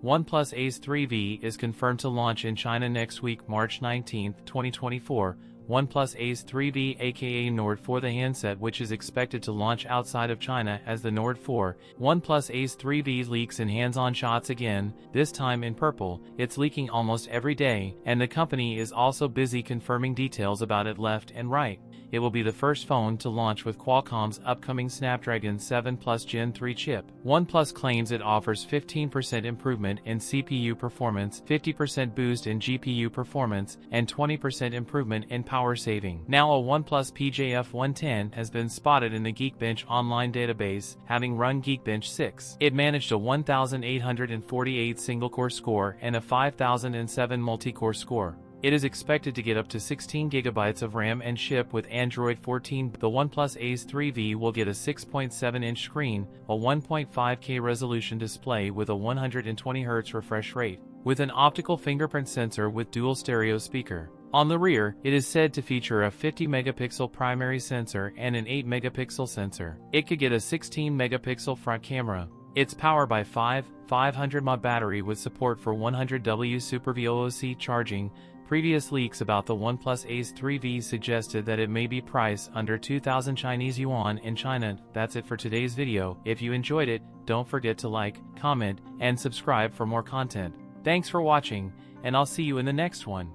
OnePlus Ace 3V is confirmed to launch in China next week, March 19, 2024. OnePlus Ace 3V aka Nord 4, the handset which is expected to launch outside of China as the Nord 4. OnePlus Ace 3V leaks in hands-on shots again, this time in purple. It's leaking almost every day, and the company is also busy confirming details about it left and right. It will be the first phone to launch with Qualcomm's upcoming Snapdragon 7 Plus Gen 3 chip. OnePlus claims it offers 15% improvement in CPU performance, 50% boost in GPU performance, and 20% improvement in power saving. Now a OnePlus PJF 110 has been spotted in the Geekbench online database, having run Geekbench 6. It managed a 1,848 single-core score and a 5,007 multi-core score. It is expected to get up to 16 GB of RAM and ship with Android 14. The OnePlus Ace 3V will get a 6.7-inch screen, a 1.5K resolution display with a 120Hz refresh rate, with an optical fingerprint sensor with dual stereo speaker. On the rear, it is said to feature a 50-megapixel primary sensor and an 8-megapixel sensor. It could get a 16-megapixel front camera. It's powered by 500 mAh battery with support for 100W Super VOOC charging. Previous leaks about the OnePlus Ace 3V suggested that it may be priced under 2,000 Chinese yuan in China. That's it for today's video. If you enjoyed it, don't forget to like, comment, and subscribe for more content. Thanks for watching, and I'll see you in the next one.